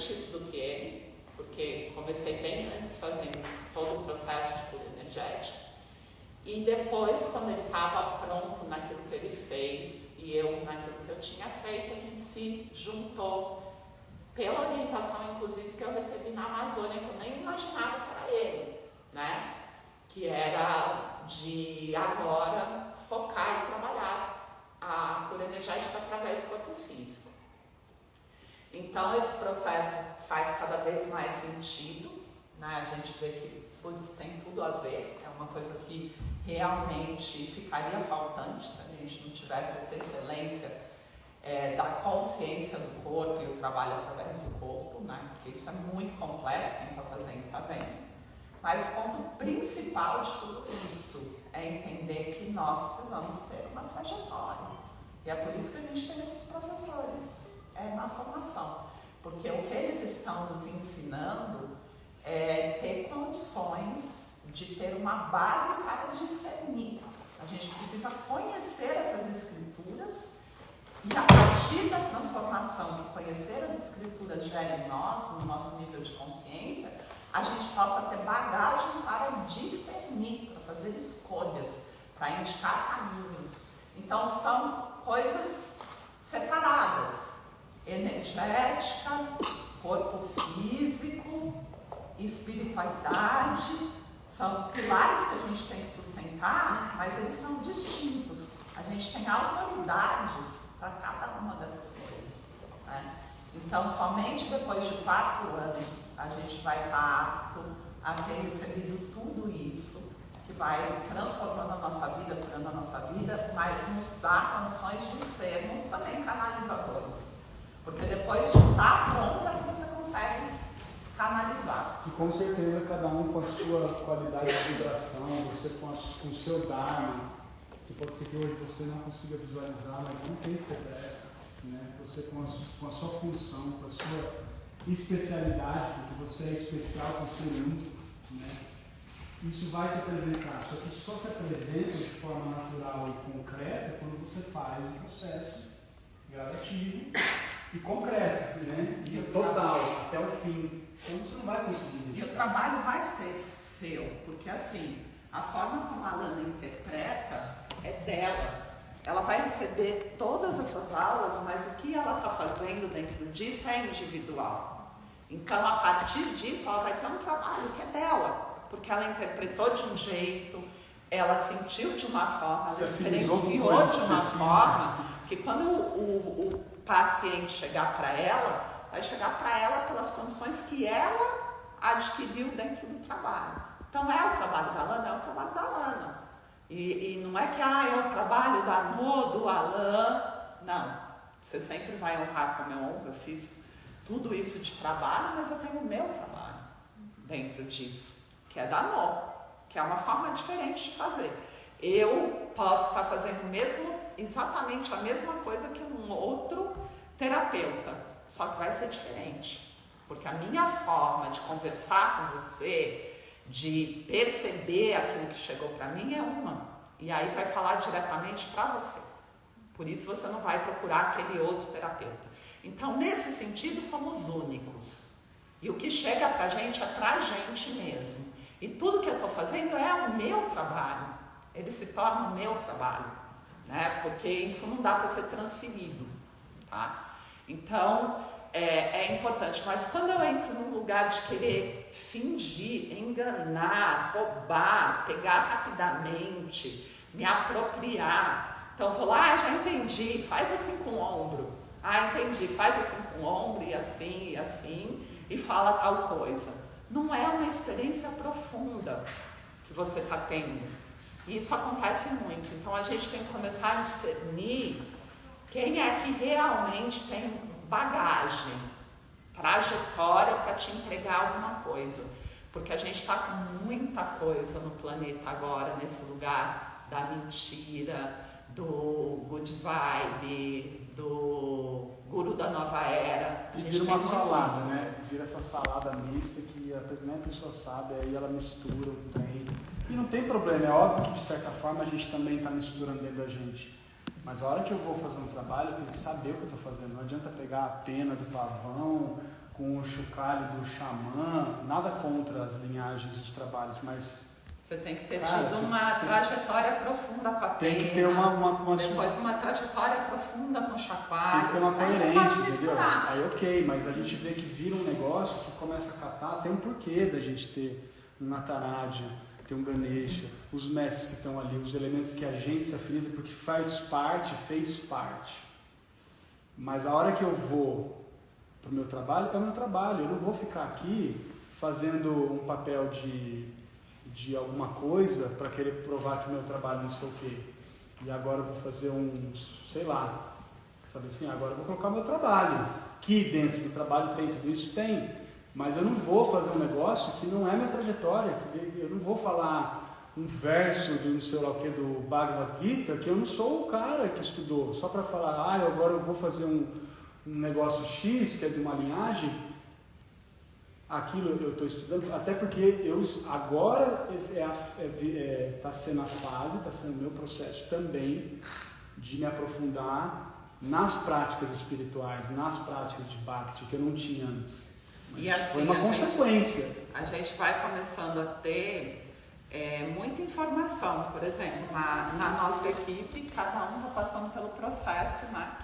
antes do que ele, porque comecei bem antes fazendo todo o processo de cura energética. E depois, quando ele estava pronto naquilo que ele fez e eu naquilo que eu tinha feito, a gente se juntou pela orientação, inclusive, que eu recebi na Amazônia, que eu nem imaginava que era ele, né? Que era de agora focar e trabalhar a cura energética através do corpo físico. Então, esse processo faz cada vez mais sentido, né? A gente vê que, putz, tem tudo a ver, é uma coisa que realmente ficaria faltante se a gente não tivesse essa excelência da consciência do corpo e o trabalho através do corpo, né? Porque isso é muito completo, quem está fazendo está vendo. Mas o ponto principal de tudo isso é entender que nós precisamos ter uma trajetória. E é por isso que a gente tem esses professores na formação. Porque o que eles estão nos ensinando é ter condições de ter uma base para discernir. A gente precisa conhecer essas escrituras e a partir da transformação que conhecer as escrituras gera em nós, no nosso nível de consciência, a gente possa ter bagagem para discernir, para fazer escolhas, para indicar caminhos. Então são coisas separadas: energética, corpo físico, espiritualidade. São pilares que a gente tem que sustentar, mas eles são distintos. A gente tem autoridades para cada uma dessas coisas, né? Então, somente depois de 4 anos, a gente vai estar apto a ter recebido tudo isso, que vai transformando a nossa vida, curando a nossa vida, mas nos dá condições de sermos também canalizadores. Porque depois de estar pronto é que você consegue canalizar. E com certeza cada um com a sua qualidade de vibração, você com o seu Dharma, que pode ser que hoje você não consiga visualizar, mas não tem que ter pressa, né? Você com a sua função, com a sua especialidade, porque você é especial por ser único, né? Isso vai se apresentar, só que isso só se apresenta de forma natural e concreta quando você faz um processo gradativo e concreto, né? E total, até o fim. Então você não vai conseguir. E o trabalho vai ser seu, porque assim, a forma como a Alana interpreta é dela. Ela vai receber todas essas aulas, mas o que ela está fazendo dentro disso é individual. Então, a partir disso, ela vai ter um trabalho que é dela, porque ela interpretou de um jeito, ela sentiu de uma forma, ela experienciou de uma forma, que quando o paciente chegar para ela, vai chegar para ela pelas condições que ela adquiriu dentro do trabalho. Então, é o trabalho da Alana? É o trabalho da Alana. E não é que é o trabalho da Nô, do Alan. Não. Você sempre vai honrar como eu honro. Eu fiz tudo isso de trabalho, mas eu tenho o meu trabalho dentro disso, que é da Nô, que é uma forma diferente de fazer. Eu posso estar fazendo exatamente a mesma coisa que um outro terapeuta, só que vai ser diferente. Porque a minha forma de conversar com você, de perceber aquilo que chegou para mim é uma, e aí vai falar diretamente para você. Por isso você não vai procurar aquele outro terapeuta. Então, nesse sentido, somos únicos. E o que chega para a gente é para a gente mesmo. E tudo que eu estou fazendo é o meu trabalho. Ele se torna o meu trabalho, né? Porque isso não dá para ser transferido, tá? Então, é importante, mas quando eu entro num lugar de querer fingir, enganar, roubar, pegar rapidamente, me apropriar, então eu vou lá, já entendi, faz assim com o ombro, entendi, faz assim com o ombro e assim, e fala tal coisa. Não é uma experiência profunda que você está tendo, e isso acontece muito. Então a gente tem que começar a discernir quem é que realmente tem bagagem, trajetória para te entregar alguma coisa, porque a gente está com muita coisa no planeta agora, nesse lugar da mentira, do good vibe, do guru da nova era. E vira uma salada, né? Vira essa salada mista que a pessoa sabe, aí ela mistura o trem. E não tem problema, é óbvio que de certa forma a gente também está misturando dentro da gente. Mas a hora que eu vou fazer um trabalho, eu tenho que saber o que eu estou fazendo. Não adianta pegar a pena do pavão com o Kali, do xamã, nada contra as linhagens dos trabalhos, mas... Você tem que ter tido uma trajetória profunda com a pena. Tem que ter depois uma trajetória profunda com o chacoalho. Tem que ter uma coerência, entendeu? Aí ok, mas a gente vê que vira um negócio que começa a catar, tem um porquê da gente ter um Nataraja, ter um Ganesha, os mestres que estão ali, os elementos que a gente se afiniza, porque fez parte. Mas a hora que eu vou para o meu trabalho, é o meu trabalho. Eu não vou ficar aqui fazendo um papel de alguma coisa para querer provar que o meu trabalho não sei o quê. E agora eu vou fazer sei lá, sabe assim, agora eu vou colocar o meu trabalho. Que dentro do trabalho tem tudo isso? Tem. Mas eu não vou fazer um negócio que não é minha trajetória. Eu não vou falar um verso de não sei lá o que do Bhagavad Gita, que eu não sou o cara que estudou. Só para falar, agora eu vou fazer um negócio X, que é de uma linhagem. Aquilo eu estou estudando, até porque agora está sendo a fase, está sendo o meu processo também de me aprofundar nas práticas espirituais, nas práticas de Bhakti, que eu não tinha antes. E assim, foi uma consequência. A gente vai começando a ter muita informação. Por exemplo, na nossa equipe, cada um está passando pelo processo, né?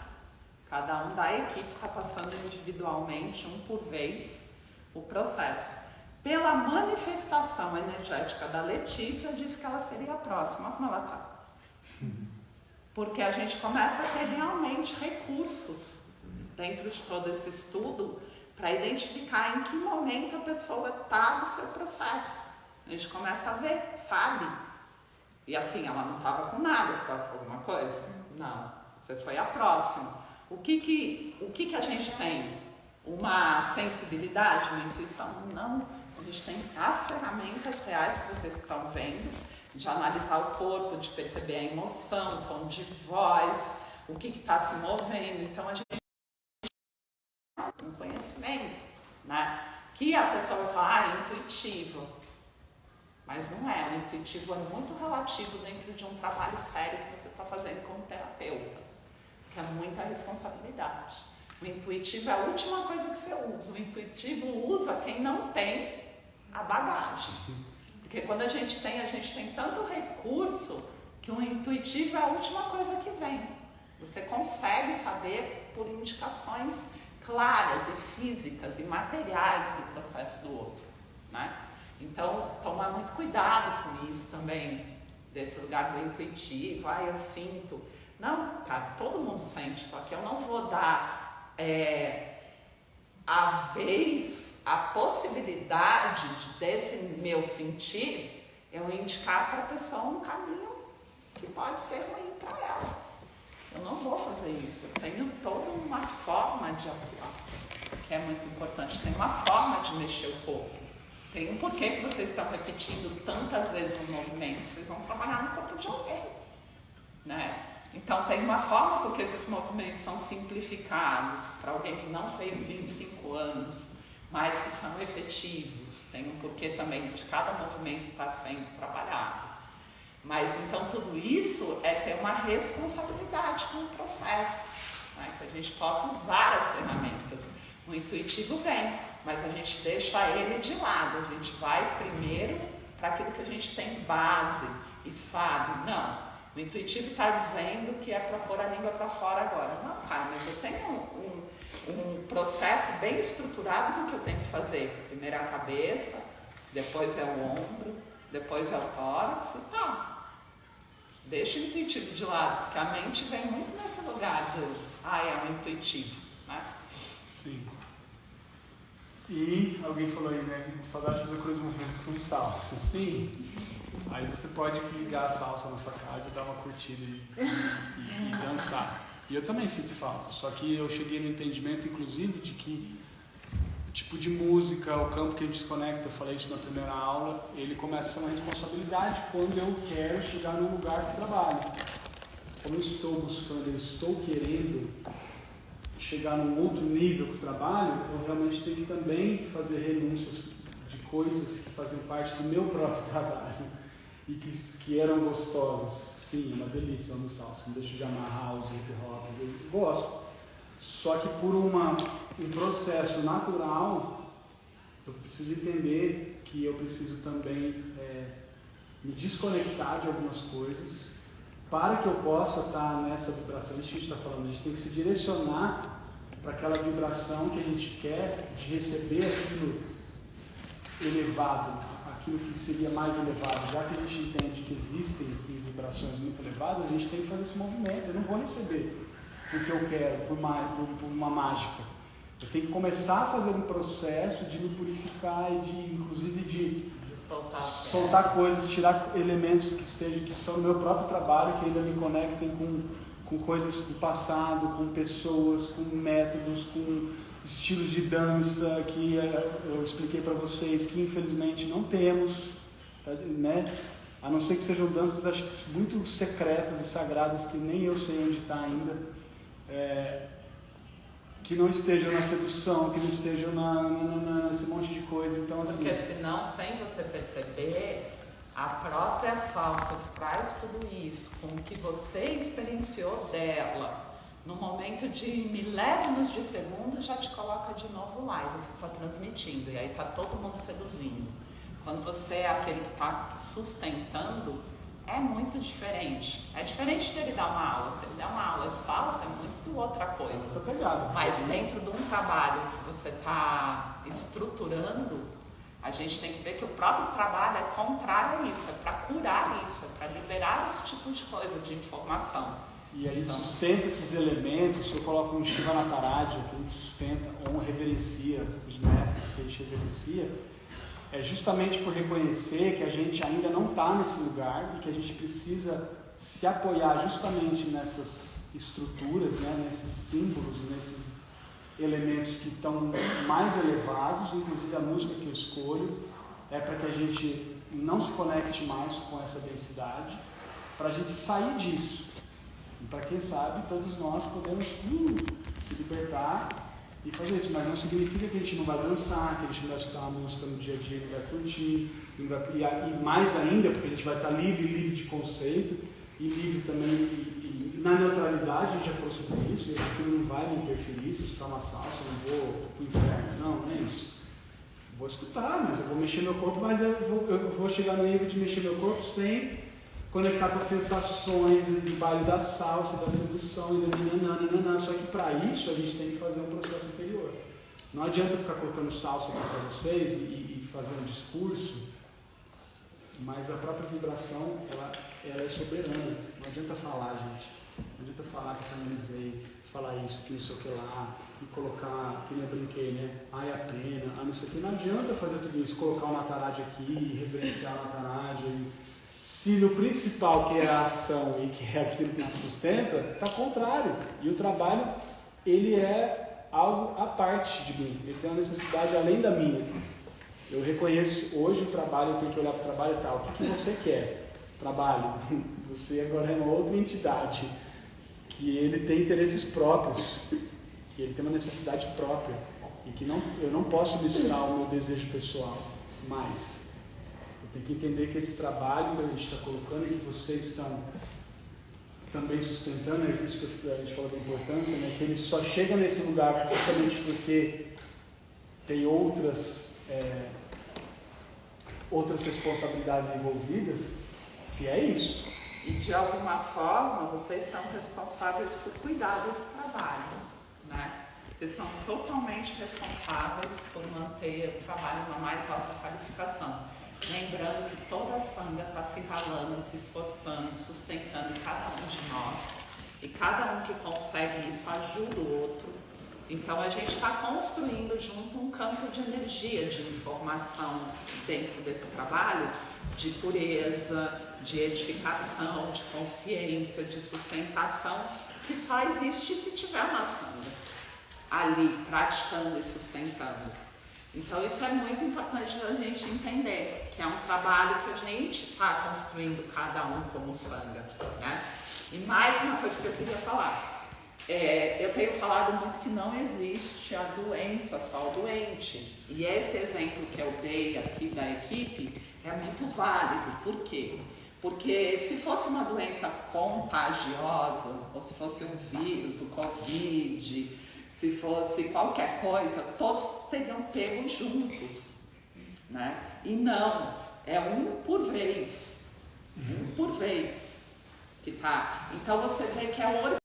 Cada um da equipe está passando individualmente, um por vez, o processo. Pela manifestação energética da Letícia, eu disse que ela seria a próxima. Como ela está? Porque a gente começa a ter realmente recursos dentro de todo esse estudo para identificar em que momento a pessoa está no seu processo. A gente começa a ver, sabe? E assim, ela não estava com nada, você estava com alguma coisa? Não, você foi a próxima. O que a gente tem? Uma sensibilidade, uma intuição? Não. A gente tem as ferramentas reais que vocês estão vendo, de analisar o corpo, de perceber a emoção, o tom de voz, o que está se movendo. Então a gente tem um conhecimento, né? Que a pessoa vai falar, é intuitivo. Mas não é. O intuitivo é muito relativo dentro de um trabalho sério que você está fazendo como terapeuta, que é muita responsabilidade. O intuitivo é a última coisa que você usa. O intuitivo usa quem não tem a bagagem. Porque quando a gente tem tanto recurso que o intuitivo é a última coisa que vem. Você consegue saber por indicações claras e físicas e materiais do processo do outro, né? Então, tomar muito cuidado com isso também, desse lugar do intuitivo. Eu sinto. Não, cara, todo mundo sente, só que eu não vou dar a possibilidade desse meu sentir, eu indicar para a pessoa um caminho que pode ser ruim para ela. Eu não vou fazer isso. Eu tenho toda uma forma de atuar, que é muito importante. Tem uma forma de mexer o corpo. Tem um porquê que vocês estão repetindo tantas vezes o movimento. Vocês vão trabalhar no corpo de alguém, né? Então tem uma forma porque esses movimentos são simplificados para alguém que não fez 25 anos, mas que são efetivos. Tem um porquê também de cada movimento estar sendo trabalhado. Mas então tudo isso é ter uma responsabilidade com o processo, né? Que a gente possa usar as ferramentas. O intuitivo vem, mas a gente deixa ele de lado. A gente vai primeiro para aquilo que a gente tem base e sabe. Não. O intuitivo está dizendo que é para pôr a língua para fora agora. Não, cara, mas eu tenho um processo bem estruturado do que eu tenho que fazer. Primeiro é a cabeça, depois é o ombro, depois é o tórax e tal. Deixa o intuitivo de lado, porque a mente vem muito nesse lugar de, é o intuitivo, né? Sim. E alguém falou aí, né? Saudade de fazer coisas movimentos com salsa. Sim. Aí você pode ligar a salsa na sua casa e dar uma curtida e dançar. E eu também sinto falta, só que eu cheguei no entendimento, inclusive, de que o tipo de música, o campo que a gente se conecta, eu falei isso na primeira aula, ele começa a ser uma responsabilidade quando eu quero chegar num lugar de trabalho. Como eu estou buscando, eu estou querendo chegar num outro nível do trabalho, eu realmente tenho que também fazer renúncias de coisas que faziam parte do meu próprio trabalho. E que eram gostosas. Sim, uma delícia, uma salsa, não deixa de amar house, hip hop, eu gosto. Só que por um processo natural, Eu preciso entender que eu preciso também me desconectar de algumas coisas para que eu possa estar nessa vibração. Isso que a gente está falando, a gente tem que se direcionar para aquela vibração que a gente quer, de receber aquilo elevado, aquilo que seria mais elevado. Já que a gente entende que existem vibrações muito elevadas, a gente tem que fazer esse movimento. Eu não vou receber porque eu quero, por uma mágica. Eu tenho que começar a fazer um processo de me purificar e inclusive de soltar coisas, tirar elementos que são do meu próprio trabalho, que ainda me conectem com coisas do passado, com pessoas, com métodos, com estilos de dança que eu expliquei para vocês que infelizmente não temos, né? A não ser que sejam danças, acho que muito secretas e sagradas que nem eu sei onde está ainda, que não estejam na sedução, que não estejam nesse monte de coisa. Então, assim, porque senão, sem você perceber, a própria salsa que traz tudo isso, com o que você experienciou dela, no momento de milésimos de segundo, já te coloca de novo lá e você está transmitindo, e aí está todo mundo seduzindo. Quando você é aquele que está sustentando, é muito diferente. É diferente dele dar uma aula. Se ele der uma aula de salsa, é muito outra coisa. Tô pegado. Mas dentro de um trabalho que você está estruturando, a gente tem que ver que o próprio trabalho é contrário a isso, é para curar isso, é para liberar esse tipo de coisa, de informação. E aí sustenta esses elementos. Se eu coloco um Shiva Nataraja, que a gente sustenta, ou reverencia os mestres que a gente reverencia, é justamente por reconhecer que a gente ainda não está nesse lugar e que a gente precisa se apoiar justamente nessas estruturas, né, nesses símbolos, nesses elementos que estão mais elevados. Inclusive a música que eu escolho é para que a gente não se conecte mais com essa densidade, para a gente sair disso. E para quem sabe, todos nós podemos se libertar e fazer isso, mas não significa que a gente não vai dançar, que a gente não vai escutar uma música no dia a dia, não vai curtir, e mais ainda, porque a gente vai estar livre de conceito, e livre também, e na neutralidade, a gente já falou sobre isso, e aquilo não vai me interferir, se eu escutar uma salsa, eu não vou pro inferno, não é isso. Vou escutar, mas eu vou mexer meu corpo, mas eu vou chegar no nível de mexer meu corpo sem conectar com as sensações do baile da salsa, da sedução, e nananana. Só que para isso a gente tem que fazer um processo interior. Não adianta ficar colocando salsa aqui para vocês e fazer um discurso, mas a própria vibração, ela é soberana. Não adianta falar, gente. Não adianta falar que canalizei, falar isso, que não sei o que lá, e colocar, que nem eu brinquei, né? Ai, a pena, não sei o que. Não adianta fazer tudo isso, colocar o Nataraja aqui, referenciar o Nataraja se no principal, que é a ação e que é aquilo que te sustenta, está contrário. E o trabalho, ele é algo à parte de mim. Ele tem uma necessidade além da minha. Eu reconheço hoje o trabalho, eu tenho que olhar para o trabalho e tal. O que você quer? Trabalho. Você agora é uma outra entidade, que ele tem interesses próprios, que ele tem uma necessidade própria, e que eu não posso misturar o meu desejo pessoal mais. Tem que entender que esse trabalho que a gente está colocando e que vocês estão também sustentando, é isso que a gente falou da importância, né? Que ele só chega nesse lugar justamente porque tem outras responsabilidades envolvidas, que é isso. E de alguma forma vocês são responsáveis por cuidar desse trabalho, né? Vocês são totalmente responsáveis por manter o trabalho na mais alta qualificação. Lembrando que toda a sanga está se ralando, se esforçando, sustentando cada um de nós. E cada um que consegue isso ajuda o outro. Então a gente está construindo junto um campo de energia, de informação dentro desse trabalho, de pureza, de edificação, de consciência, de sustentação, que só existe se tiver uma sanga ali praticando e sustentando. Então isso é muito importante a gente entender, que é um trabalho que a gente está construindo cada um como sanga, né? E mais uma coisa que eu queria falar, eu tenho falado muito que não existe a doença, só o doente. E esse exemplo que eu dei aqui da equipe é muito válido. Por quê? Porque se fosse uma doença contagiosa, ou se fosse um vírus, o Covid, se fosse qualquer coisa, todos teriam pego juntos, né? E não, é um por vez que tá. Então você vê que é